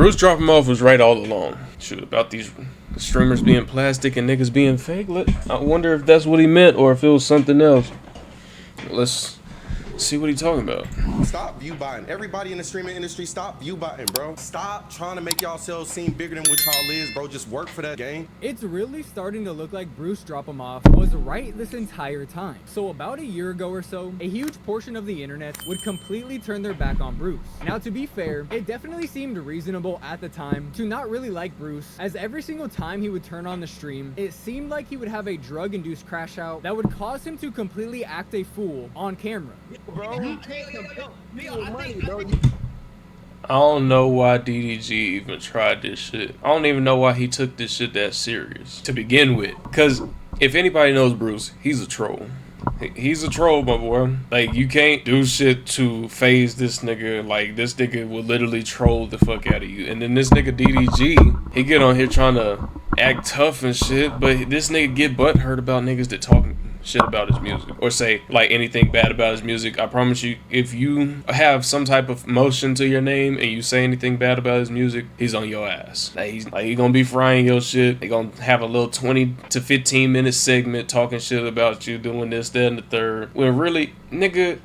BruceDropEmOff was right all along. Shoot, about these streamers being plastic and niggas being fake. I wonder if that's what he meant or if it was something else. Let's see what he's talking about. Stop view botting. Everybody in the streaming industry, stop view botting, bro. Stop trying to make yourselves seem bigger than what y'all is, bro. Just work for that game. It's really starting to look like BruceDropEmOff was right this entire time. So about a year ago or so, a huge portion of the internet would completely turn their back on Bruce. Now, to be fair, it definitely seemed reasonable at the time to not really like Bruce, as every single time he would turn on the stream, it seemed like he would have a drug-induced crash out that would cause him to completely act a fool on camera. Bro, you can't compare with money, bro. I don't know why DDG even tried this shit. I don't even know why he took this shit that serious to begin with. Because if anybody knows Bruce, he's a troll. He's a troll, my boy. Like, you can't do shit to phase this nigga. Like, this nigga will literally troll the fuck out of you. And then this nigga DDG, he get on here trying to act tough and shit, but this nigga get butthurt about niggas that talk shit about his music or say like anything bad about his music. I promise you, if you have some type of motion to your name and you say anything bad about his music, he's on your ass. Like, he gonna be frying your shit. He gonna have a little 20 to 15 minute segment talking shit about you doing this, that, and the third. When really, nigga,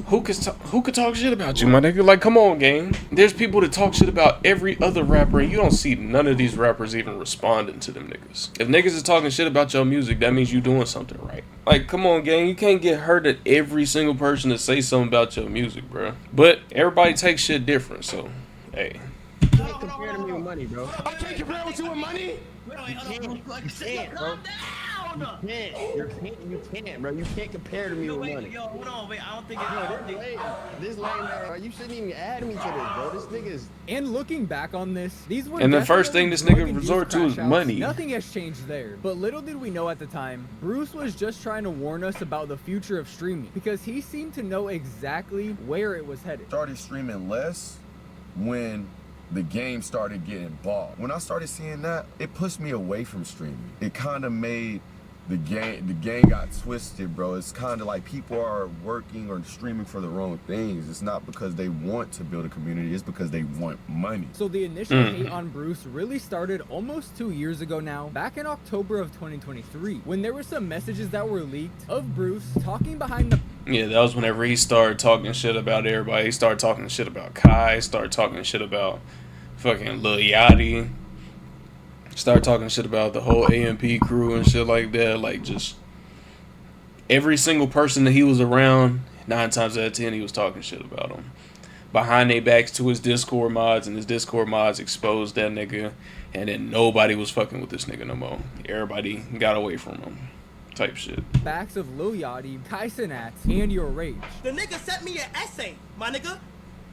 who could talk shit about you, my nigga? Like, come on, gang. There's people that talk shit about every other rapper, and you don't see none of these rappers even responding to them niggas. If niggas is talking shit about your music, that means you doing something right. Like, come on, gang. You can't get hurt at every single person that say something about your music, bro. But everybody takes shit different, so, hey. You can't compare to me with money, bro. I can't compare with you with money. You can't, bro. You can't, bro. You can't compare to me with money. Yo, hold on, wait. I don't think This lame man, bro. You shouldn't even add me to this, bro. This nigga's. And looking back on this, these were and the first thing this nigga drug-induced resort to is crash outs. money. Nothing has changed there. But little did we know at the time, Bruce was just trying to warn us about the future of streaming, because he seemed to know exactly where it was headed. Started streaming less when the game started getting bought. When I started seeing that, it pushed me away from streaming. It kind of made the game got twisted, bro. It's kind of like people are working or streaming for the wrong things. It's not because they want to build a community, it's because they want money. So the initial hate on Bruce really started almost 2 years ago now, back in October of 2023, when there were some messages that were leaked of Bruce talking behind the... Yeah, that was whenever he started talking shit about everybody. He started talking shit about Kai, started talking shit about fucking Lil Yachty, started talking shit about the whole AMP crew and shit like that. Like, just every single person that he was around, 9 times out of 10, he was talking shit about them. Behind their backs to his Discord mods, and his Discord mods exposed that nigga, and then nobody was fucking with this nigga no more. Everybody got away from him. Type shit. Backs of Lil Yachty, Cenat, and Your Rage. the nigga sent me an essay, my nigga,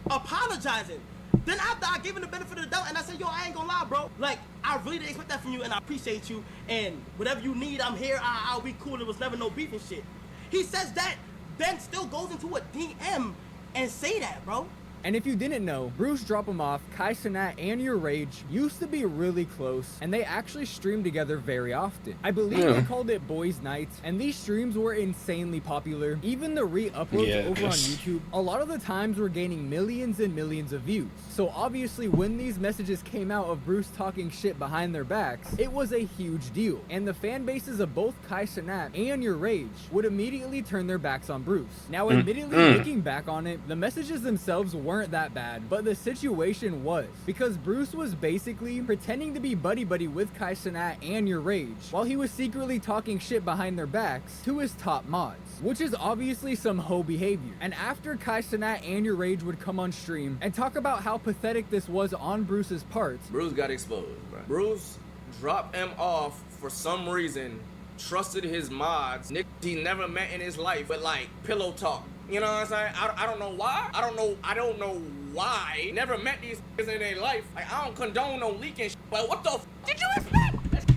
apologizing. Then after I gave him the benefit of the doubt and I said, yo, I ain't gonna lie, bro. Like, I really didn't expect that from you and I appreciate you. And whatever you need, I'm here. I'll be cool. It was never no beef and shit. He says that, then still goes into a DM and say that, bro. And if you didn't know, BruceDropEmOff, Cenat, and Your Rage used to be really close, and they actually streamed together very often. I believe they called it Boys Nights, and these streams were insanely popular. Even the re-uploads over on YouTube, a lot of the times were gaining millions and millions of views. So obviously when these messages came out of Bruce talking shit behind their backs, it was a huge deal. And the fan bases of both Cenat and Your Rage would immediately turn their backs on Bruce. Now admittedly, looking back on it, the messages themselves weren't that bad, but the situation was, because Bruce was basically pretending to be buddy-buddy with Cenat and Your Rage, while he was secretly talking shit behind their backs to his top mods, which is obviously some hoe behavior. And after Cenat and Your Rage would come on stream and talk about how pathetic this was on Bruce's part, Bruce got exposed, bro. Bruce dropped him off for some reason, trusted his mods, niggas he never met in his life, but like pillow talk. You know what I'm saying? I don't know why. I don't know why. Never met these niggas in their life. Like, I don't condone no leaking shit, but what the f did you expect?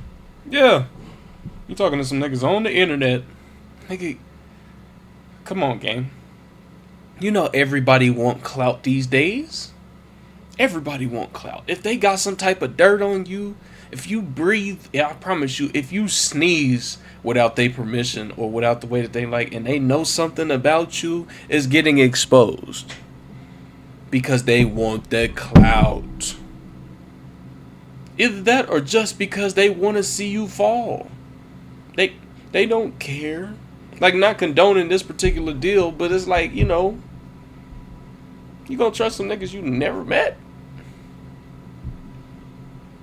Yeah. You talking to some niggas on the internet. Nigga, come on, gang. You know everybody want clout these days. Everybody want clout. If they got some type of dirt on you, if you breathe, I promise you, if you sneeze without their permission or without the way that they like, and they know something about you, is getting exposed. Because they want that clout. Either that or just because they want to see you fall. They don't care. Like, not condoning this particular deal, but it's like, you know, you gonna trust some niggas you never met?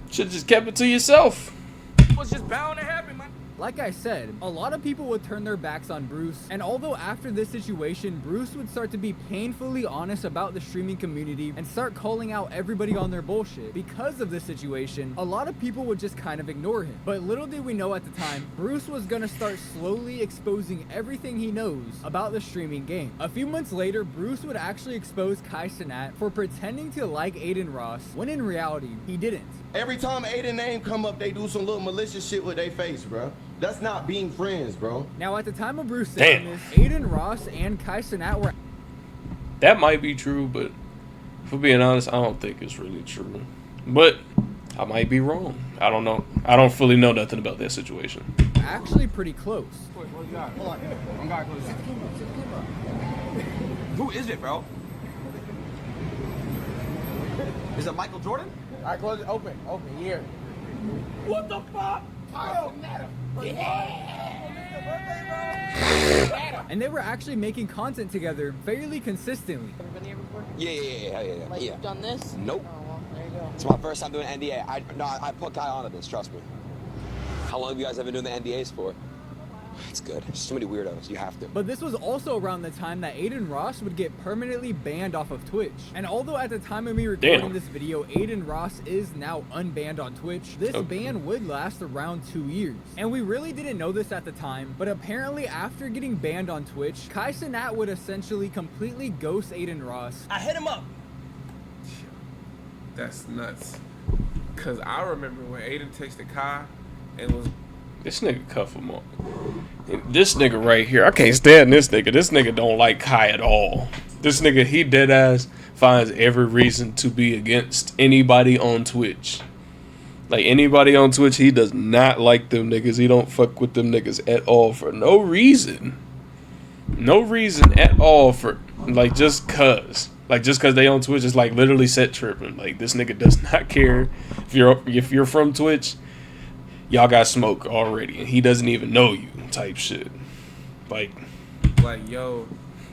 Should've just kept it to yourself. It was just bound to happen, man. Like I said, a lot of people would turn their backs on Bruce, and although after this situation, Bruce would start to be painfully honest about the streaming community and start calling out everybody on their bullshit, because of this situation, a lot of people would just kind of ignore him. But little did we know at the time, Bruce was gonna start slowly exposing everything he knows about the streaming game. A few months later, Bruce would actually expose Cenat for pretending to like Adin Ross, when in reality, he didn't. Every time Adin name come up, they do some little malicious shit with their face, bro. That's not being friends, bro. Now, at the time of Bruce saying this, Adin Ross and Cenat were... That might be true, but for being honest, I don't think it's really true. But I might be wrong. I don't know. I don't fully know nothing about that situation. actually pretty close. Hold on. I'm got close. Who is it, bro? Is it Michael Jordan? All right, close it. Open. Here. What the fuck? And they were actually making content together fairly consistently. Ever been here before? Yeah. Like you've done this? Nope. Oh, well, there you go. It's my first time doing NDA. I put Kai onto this, trust me. How long have you guys been doing the NDAs for? It's good. There's too many weirdos. You have to. But this was also around the time that Adin Ross would get permanently banned off of Twitch. And although at the time of me recording this video, Adin Ross is now unbanned on Twitch, this ban would last around 2 years. And we really didn't know this at the time, but apparently after getting banned on Twitch, Cenat would essentially completely ghost Adin Ross. I hit him up. That's nuts. Cause I remember when Adin texted Kai and was this nigga cuff him up. This nigga right here, I can't stand this nigga. This nigga don't like Kai at all. This nigga, he dead ass finds every reason to be against anybody on Twitch. Like anybody on Twitch, he does not like them niggas. He don't fuck with them niggas at all for no reason. No reason at all for like just cause. Like just cause they on Twitch is like literally set tripping. Like this nigga does not care if you're from Twitch. Y'all got smoke already, and he doesn't even know you, type shit. Like yo,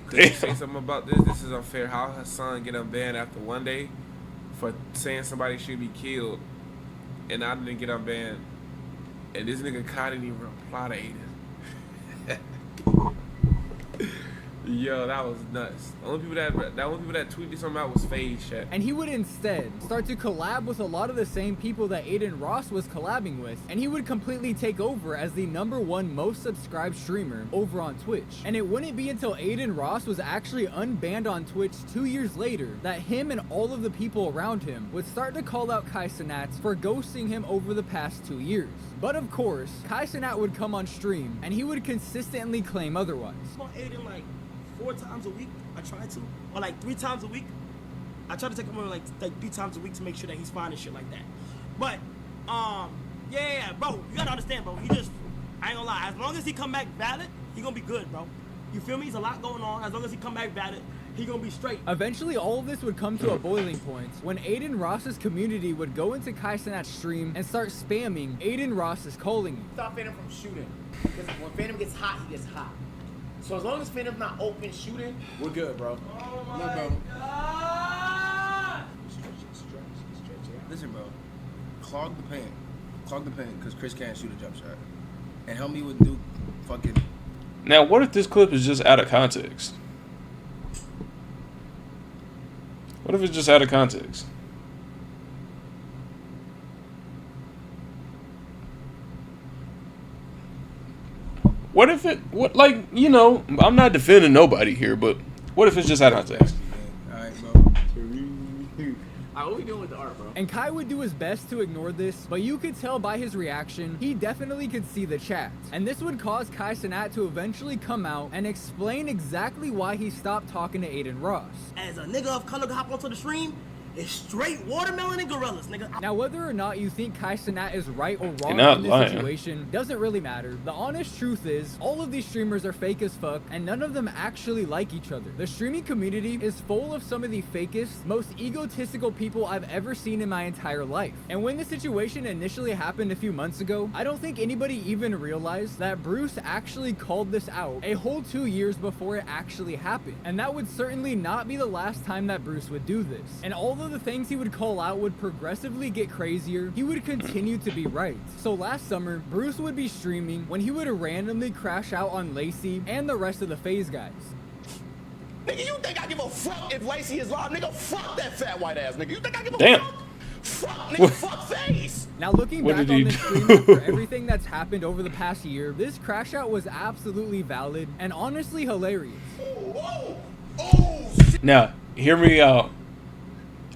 could you say something about this? This is unfair. How her son get unbanned after one day for saying somebody should be killed, and I didn't get unbanned, and this nigga Kai didn't even reply to Adin. Yo, that was nuts. The only people that tweeted something out was Fade Chat. And he would instead start to collab with a lot of the same people that Adin Ross was collabing with, and he would completely take over as the #1 most subscribed streamer over on Twitch. And it wouldn't be until Adin Ross was actually unbanned on Twitch 2 years later that him and all of the people around him would start to call out Cenat for ghosting him over the past 2 years. But of course, Cenat would come on stream and he would consistently claim otherwise. I'm on Adin like 4 times a week. I try to, or like 3 times a week. I try to take him on like 3 times a week to make sure that he's fine and shit like that. But yeah, bro, you gotta understand, bro. I ain't gonna lie. As long as he come back valid, he gonna be good, bro. You feel me? There's a lot going on. As long as he come back valid, he gonna be straight. Eventually, all of this would come to a boiling point when Adin Ross's community would go into Cenat's stream and start spamming Adin Ross is calling you. Stop Phantom from shooting. Because when Phantom gets hot, he gets hot. So as long as Phantom's not open shooting, we're good, bro. Oh my God. Listen, bro. Clog the paint, because Chris can't shoot a jump shot. And help me with Duke fucking... Now, what if this clip is just out of context? What if it's just out of context? What if I'm not defending nobody here, but what if it's just out of context? Alright, bro. Alright, what we doing with the art, bro? And Kai would do his best to ignore this, but you could tell by his reaction, he definitely could see the chat. And this would cause Cenat to eventually come out and explain exactly why he stopped talking to Adin Ross. As a nigga of color hop onto the stream, is straight watermelon and gorillas, nigga. Now, whether or not you think Cenat is right or wrong not in this lying. situation doesn't really matter. The honest truth is, all of these streamers are fake as fuck, and none of them actually like each other. The streaming community is full of some of the fakest, most egotistical people I've ever seen in my entire life. And when the situation initially happened a few months ago, I don't think anybody even realized that Bruce actually called this out a whole 2 years before it actually happened. And that would certainly not be the last time that Bruce would do this. And although the things he would call out would progressively get crazier, he would continue to be right. So last summer, Bruce would be streaming when he would randomly crash out on Lacey and the rest of the FaZe guys. Nigga, you think I give a fuck if Lacey is live? Nigga, fuck that fat white ass nigga. You think I give a Damn. fuck? Fuck, nigga, fuck FaZe. Now looking What back did on he this do? stream for everything that's happened over the past year, this crash out was absolutely valid and honestly hilarious. Now, hear me out.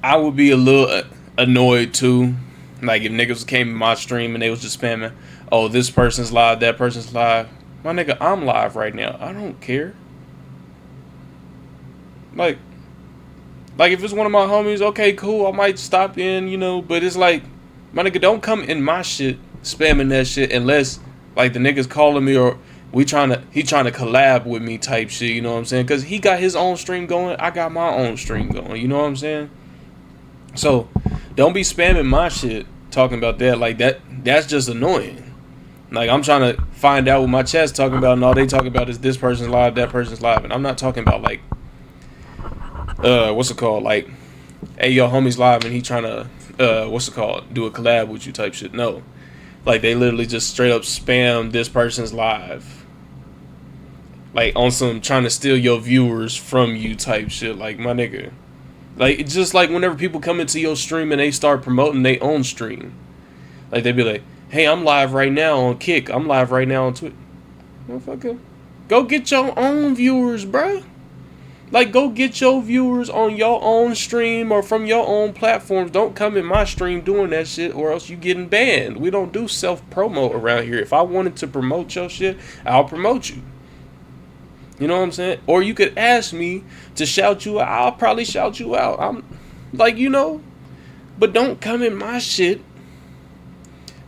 I would be a little annoyed too. Like if niggas came in my stream and they was just spamming, oh, this person's live, that person's live. My nigga, I'm live right now. I don't care. Like if it's one of my homies, okay, cool, I might stop in, you know, but it's like, my nigga, don't come in my shit spamming that shit unless like the niggas calling me or he trying to collab with me type shit, you know what I'm saying? Cause he got his own stream going, I got my own stream going, you know what I'm saying? So don't be spamming my shit talking about that. Like that's just annoying. Like I'm trying to find out what my chat's talking about and all they talking about is this person's live, that person's live, and I'm not talking about like what's it called? Like, hey, yo, homie's live and he trying to, what's it called? Do a collab with you type shit. No. Like, they literally just straight up spam this person's live. Like, on some trying to steal your viewers from you type shit. Like, my nigga. Like, it's just like whenever people come into your stream and they start promoting their own stream. Like, they be like, hey, I'm live right now on Kick. I'm live right now on Twitch. Motherfucker. Go get your own viewers, bruh. Like, go get your viewers on your own stream or from your own platforms. Don't come in my stream doing that shit or else you getting banned. We don't do self-promo around here. If I wanted to promote your shit, I'll promote you. You know what I'm saying? Or you could ask me to shout you out. I'll probably shout you out. I'm like, you know. But don't come in my shit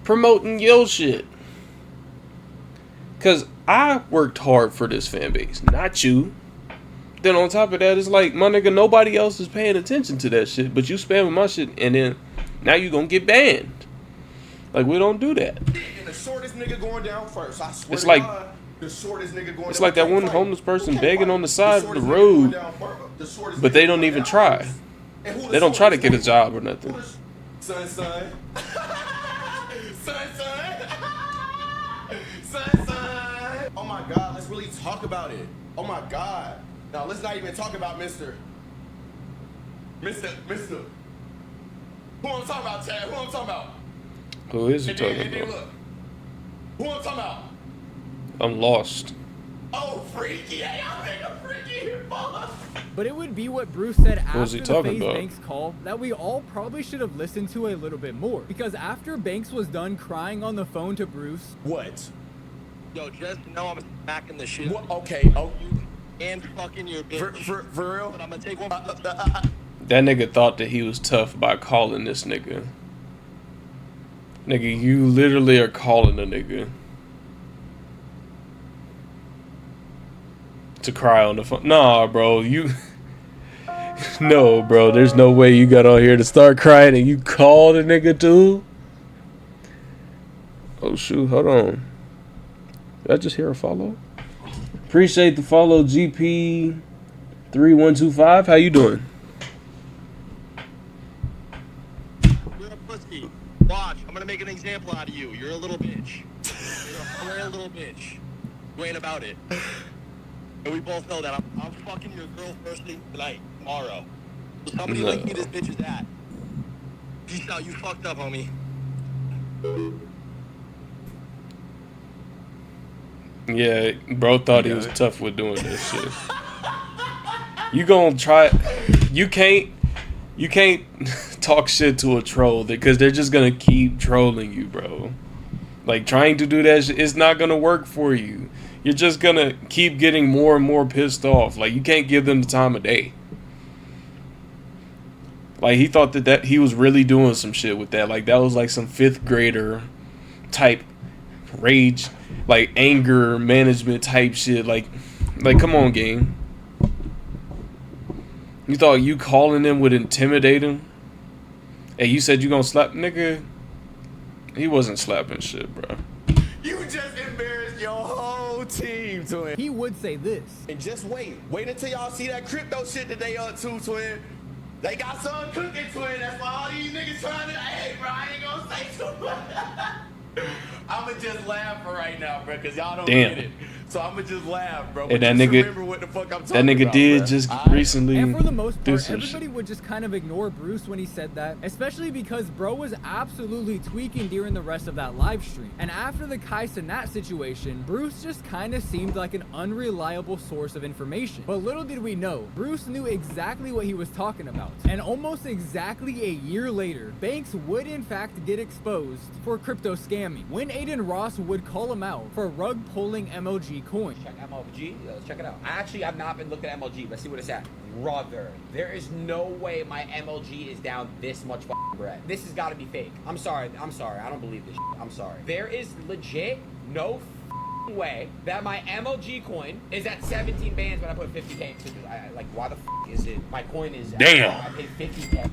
promoting your shit. Because I worked hard for this fan base, not you. Then on top of that, it's like, my nigga, nobody else is paying attention to that shit, but you spamming my shit, and then now you gonna get banned. Like, we don't do that. And the shortest nigga going down first. I swear It's to like, God, the shortest nigga going it's down like that one first. homeless person Who begging can't on the fight? side of the shortest nigga going road, down first. The shortest but nigga they don't going even down try. first. And who the They don't try to shortest get a nigga? job or nothing. Who the son. Son. Oh my God, let's really talk about it. Oh my God. Now let's not even talk about Mr. Who I'm talking about, Chad? Who I'm talking about? Who is he And then talking about? look. Who I'm talking about? I'm lost. Oh, freaky. Hey, y'all think I'm freaky, boss. But it would be what Bruce said What was after he the talking FaZe about? Banks call that we all probably should have listened to a little bit more. Because after Banks was done crying on the phone to Bruce, What? Yo, just know I'm smacking the shit. What? Okay. Oh, And fucking your bitch. for real? But I'm gonna take one. That nigga thought that he was tough by calling this nigga. Nigga, you literally are calling a nigga to cry on the phone. Nah, bro, you... No, bro, there's no way you got on here to start crying and you called a nigga too? Oh, shoot, hold on. Did I just hear a follow? Appreciate the follow, GP3125. How you doing? You're a pussy. Watch, I'm gonna make an example out of you. You're a little bitch. You're a little bitch. You ain't about it. And we both know that I'm fucking your girl first thing tonight, tomorrow. So somebody link me this bitch's at. Peace out, you fucked up, homie. Yeah, bro thought he was tough with doing this shit. You gonna try... You can't talk shit to a troll because they're just gonna keep trolling you, bro. Like, trying to do that shit, it's not gonna work for you. You're just gonna keep getting more and more pissed off. Like, you can't give them the time of day. Like, he thought that he was really doing some shit with that. Like, that was like some 5th grader type rage, like anger management type shit. Like come on, gang. You thought you calling them would intimidate him? Hey, you said you gonna slap, nigga. He wasn't slapping shit, bro. You just embarrassed your whole team, twin. He would say this. And just wait until y'all see that crypto shit that they up to, twin. They got something cooking, twin. That's why all these niggas trying to, hey, bro, I ain't gonna say too much. I'ma just laugh for right now, bro, because y'all don't get it. So I'ma just laugh, bro. And that nigga, remember what the fuck I'm talking that nigga about, did bro. just recently. And for the most do part, some everybody shit. would just kind of ignore Bruce when he said that, especially because bro was absolutely tweaking during the rest of that live stream. And after the Cenat situation, Bruce just kind of seemed like an unreliable source of information. But little did we know, Bruce knew exactly what he was talking about. And almost exactly a year later, Banks would in fact get exposed for crypto scamming, when Adin Ross would call him out for rug pulling MLG coin. Check MLG. Let's check it out. I actually have not been looking at MLG. Let's see what it's at. Brother, there is no way my MLG is down this much bread. This has got to be fake. I'm sorry. I don't believe this shit. I'm sorry. There is legit no way that my MLG coin is at 17 bands when I put 50K. Like, why the is it? My coin is. Damn. I paid 50K.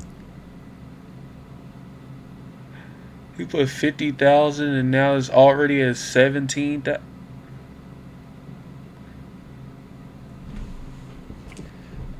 You put 50,000 and now it's already at 17,000.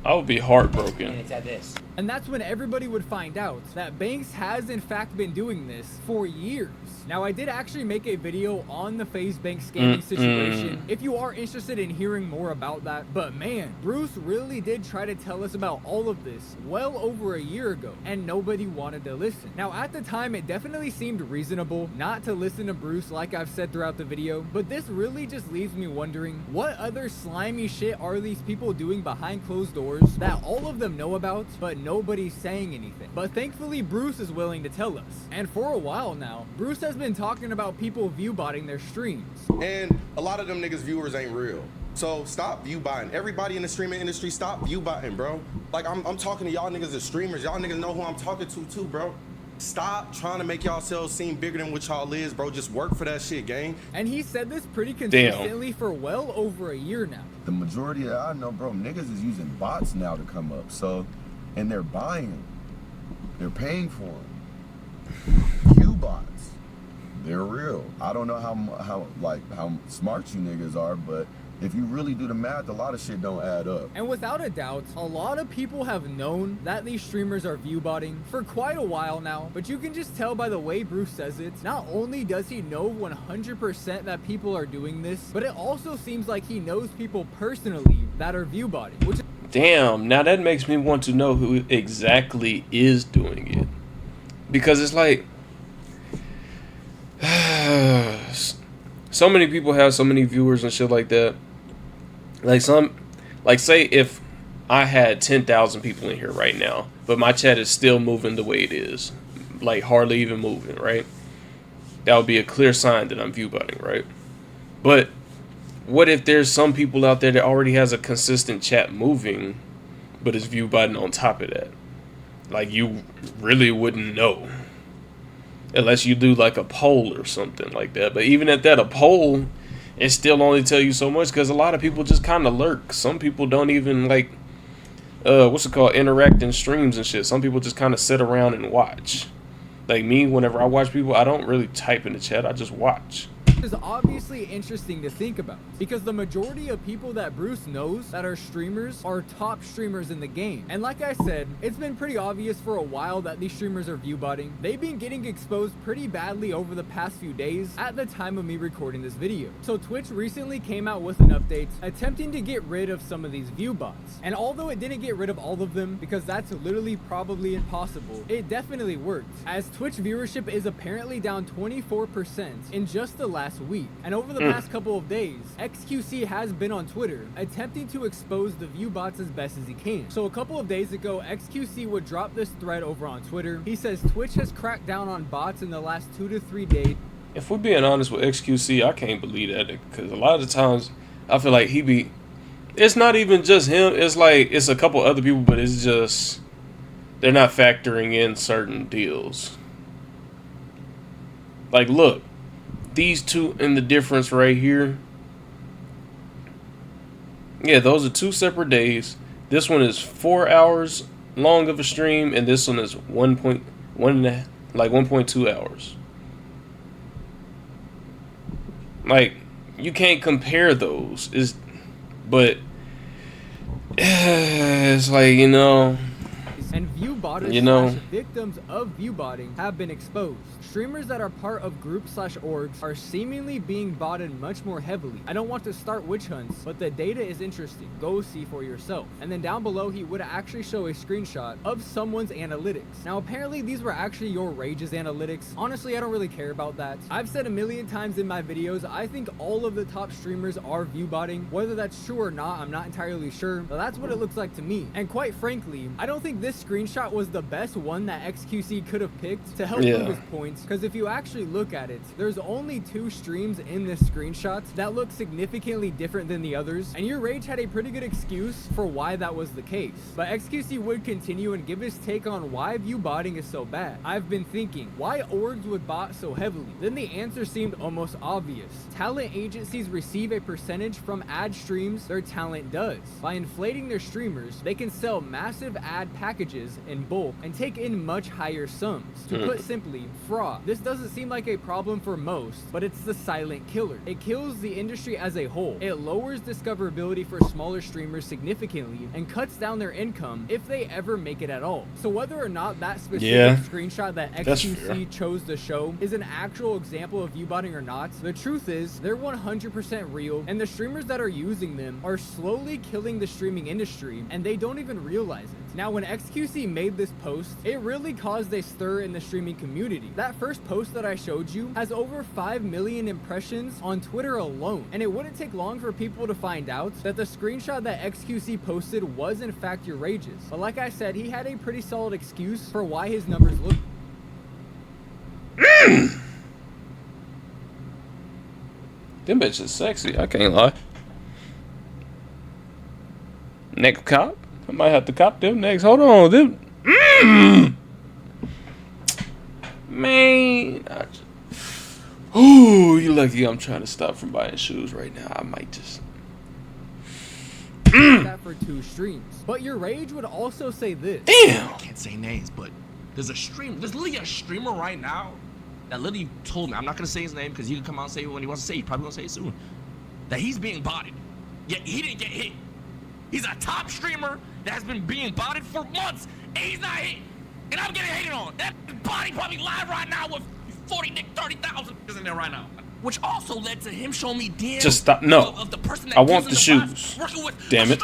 I would be heartbroken. And it's at this. And that's when everybody would find out that Banks has in fact been doing this for years. Now, I did actually make a video on the FaZe Banks scamming situation if you are interested in hearing more about that. But man, Bruce really did try to tell us about all of this well over a year ago, and nobody wanted to listen. Now, at the time, it definitely seemed reasonable not to listen to Bruce like I've said throughout the video, but this really just leaves me wondering, what other slimy shit are these people doing behind closed doors that all of them know about, but nobody's saying anything? But thankfully, Bruce is willing to tell us. And for a while now, Bruce has been talking about people viewbotting their streams. And a lot of them niggas viewers ain't real. So stop viewbotting. Everybody in the streaming industry, stop viewbotting, bro. Like, I'm talking to y'all niggas as streamers. Y'all niggas know who I'm talking to too, bro. Stop trying to make yourselves seem bigger than what y'all is, bro. Just work for that shit, gang. And he said this pretty consistently for well over a year now. The majority of, I know, bro, niggas is using bots now to come up. So, and they're buying them. They're paying for them. Viewbots. They're real. I don't know how smart you niggas are, but if you really do the math, a lot of shit don't add up. And without a doubt, a lot of people have known that these streamers are viewbotting for quite a while now, but you can just tell by the way Bruce says it, not only does he know 100% that people are doing this, but it also seems like he knows people personally that are viewbotting, which Damn, now that makes me want to know who exactly is doing it. Because it's like, so many people have so many viewers and shit like that. Like say if I had 10,000 people in here right now, but my chat is still moving the way it is, like hardly even moving, right? That would be a clear sign that I'm viewbotting, right? But what if there's some people out there that already has a consistent chat moving, but is viewbotting on top of that? Like, you really wouldn't know. Unless you do like a poll or something like that. But even at that, a poll, it still only tell you so much because a lot of people just kind of lurk. Some people don't even like, interact in streams and shit. Some people just kind of sit around and watch. Like me, whenever I watch people, I don't really type in the chat. I just watch. is obviously interesting to think about, because the majority of people that Bruce knows that are streamers are top streamers in the game. And like I said, it's been pretty obvious for a while that these streamers are viewbotting. They've been getting exposed pretty badly over the past few days at the time of me recording this video. So Twitch recently came out with an update attempting to get rid of some of these view bots. And although it didn't get rid of all of them, because that's literally probably impossible, it definitely worked, as Twitch viewership is apparently down 24% in just the last week. And over the past couple of days, XQC has been on Twitter attempting to expose the view bots as best as he can. So a couple of days ago, XQC would drop this thread over on Twitter. He says Twitch has cracked down on bots in the last 2 to 3 days. If we're being honest with XQC, I can't believe that, because a lot of the times I feel like it's not even just him, it's like it's a couple other people, but it's just they're not factoring in certain deals. Like, look, these two in the difference right here. Yeah, those are 2 separate days. This one is 4 hours long of a stream, and this one is 1.2 hours. Like, you can't compare those. But it's like, you know. And viewbotters You know. slash victims of viewbotting have been exposed. Streamers that are part of groups slash orgs are seemingly being botted much more heavily. I don't want to start witch hunts, but the data is interesting. Go see for yourself. And then down below, he would actually show a screenshot of someone's analytics. Now, apparently these were actually your Rage's analytics. Honestly, I don't really care about that. I've said a million times in my videos, I think all of the top streamers are viewbotting. Whether that's true or not, I'm not entirely sure, but that's what it looks like to me. And quite frankly, I don't think this screenshot was the best one that XQC could have picked to help prove his points, because if you actually look at it, there's only 2 streams in this screenshot that look significantly different than the others, and your Rage had a pretty good excuse for why that was the case. But XQC would continue and give his take on why viewbotting is so bad. I've been thinking, why orgs would bot so heavily? Then the answer seemed almost obvious. Talent agencies receive a percentage from ad streams their talent does. By inflating their streamers, they can sell massive ad packages in bulk and take in much higher sums. To put simply, fraud. This doesn't seem like a problem for most, but it's the silent killer. It kills the industry as a whole. It lowers discoverability for smaller streamers significantly and cuts down their income if they ever make it at all. So whether or not that specific screenshot that XQC chose to show is an actual example of viewbotting or not, the truth is they're 100% real, and the streamers that are using them are slowly killing the streaming industry, and they don't even realize it. Now, when XQC made this post, it really caused a stir in the streaming community. That first post that I showed you has over 5 million impressions on Twitter alone, and it wouldn't take long for people to find out that the screenshot that XQC posted was in fact your Rage's. But like I said, he had a pretty solid excuse for why his numbers look. Them bitches sexy, I can't lie. Next cop? I might have to cop them next. Hold on, them. Man, ooh, you lucky I'm trying to stop from buying shoes right now. I might just that for 2 streams. But your Rage would also say this. Damn. I can't say names, but there's literally a streamer right now that literally told me, I'm not gonna say his name because he can come out and say it when he wants to say it. He's probably gonna say it soon, that he's being botted. Yet he didn't get hit. He's a top streamer that has been being botted for months, and he's not hit. And I'm getting hated on. That body probably live right now with 30,000 in there right now. Which also led to him showing me DMs just stop. No, of the person that I want the shoes. Damn it.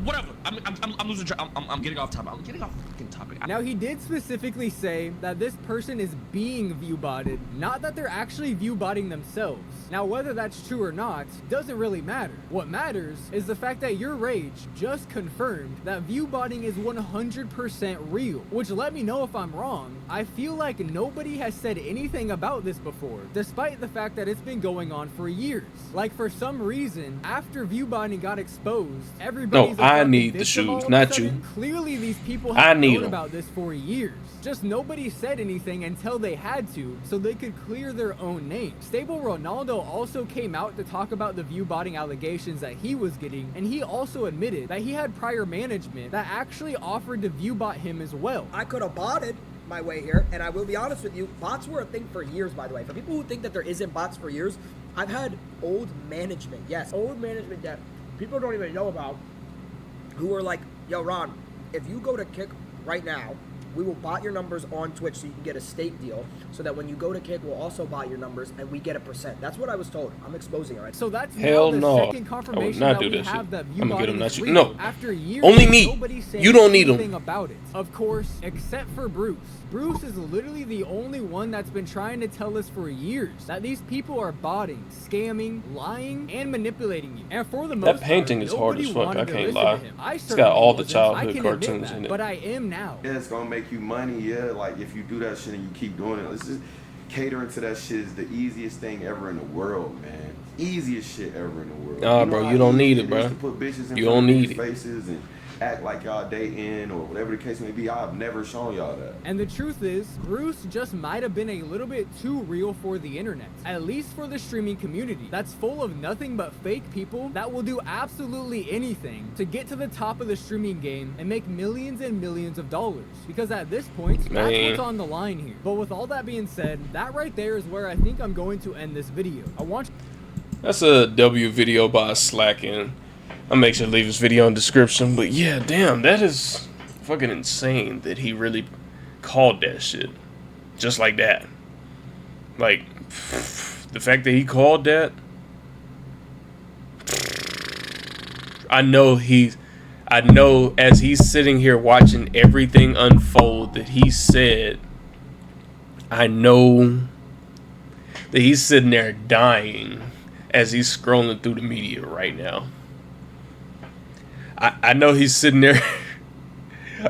Whatever. I'm losing track. I'm getting off topic. I'm getting off fucking topic. Now, he did specifically say that this person is being viewbotted, not that they're actually viewbotting themselves. Now, whether that's true or not doesn't really matter. What matters is the fact that your Rage just confirmed that viewbotting is 100% real, which let me know if I'm wrong. I feel like nobody has said anything about this before, despite the fact that it's been going on for years. Like, for some reason, after viewbotting got exposed, everybody's I need the shoes, not you. Clearly, these people have known about this for years. Just nobody said anything until they had to, so they could clear their own name. Stable Ronaldo also came out to talk about the viewbotting allegations that he was getting, and he also admitted that he had prior management that actually offered to viewbot him as well. I could have botted my way here, and I will be honest with you, bots were a thing for years, by the way. For people who think that there isn't bots for years, I've had old management, yes, old management that people don't even know about, who were like, yo, Ron, if you go to Kick right now, we will bot your numbers on Twitch so you can get a state deal, so that when you go to Kick, we'll also bot your numbers and we get a %. That's what I was told. I'm exposing it right now. So that's hell the no. second confirmation I would not that do we that have shit. that I'm gonna get him that shit. real. No. After years, only me. nobody said You don't need anything him. about it. Of course, except for Bruce. Bruce is literally the only one that's been trying to tell us for years that these people are botting, scamming, lying, and manipulating you. And for the most That painting is hard as fuck. I can't lie. It's got all the childhood cartoons in it. But I am now. Yeah, it's gonna make you money, yeah. Like if you do that shit and you keep doing it, it's just catering to that shit is the easiest thing ever in the world, man. Easiest shit ever in the world. Nah, bro, you don't need it, bro. To put bitches in you don't need it. faces and act like y'all dating or whatever the case may be. I've never shown y'all that. And the truth is, Bruce just might have been a little bit too real for the internet, at least for the streaming community that's full of nothing but fake people that will do absolutely anything to get to the top of the streaming game and make millions and millions of dollars. Because at this point, that's what's on the line here. But with all that being said, that right there is where I think I'm going to end this video. That's a W video by Slacking. I'll make sure to leave his video in the description. But yeah, damn, that is fucking insane that he really called that shit. Just like that. Like, the fact that he called that. I know as he's sitting here watching everything unfold that he said, I know that he's sitting there dying as he's scrolling through the media right now. I know he's sitting there.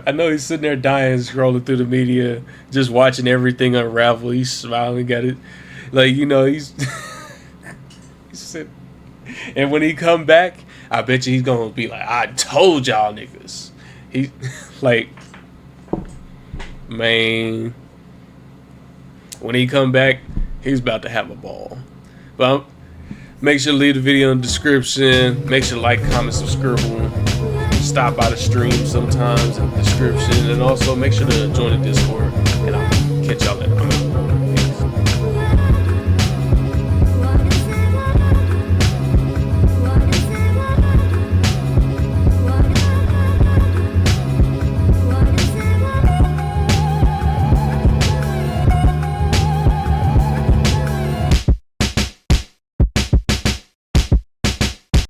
I know he's sitting there dying, scrolling through the media, just watching everything unravel. He's smiling, got it, like, you know, he's he's sitting. And when he come back, I bet you he's gonna be like, I told y'all niggas. He like, man, when he come back, he's about to have a ball. But make sure to leave the video in the description. Make sure to like, comment, subscribe. Stop by the stream sometimes in the description. And also make sure to join the Discord. And I'll catch y'all later.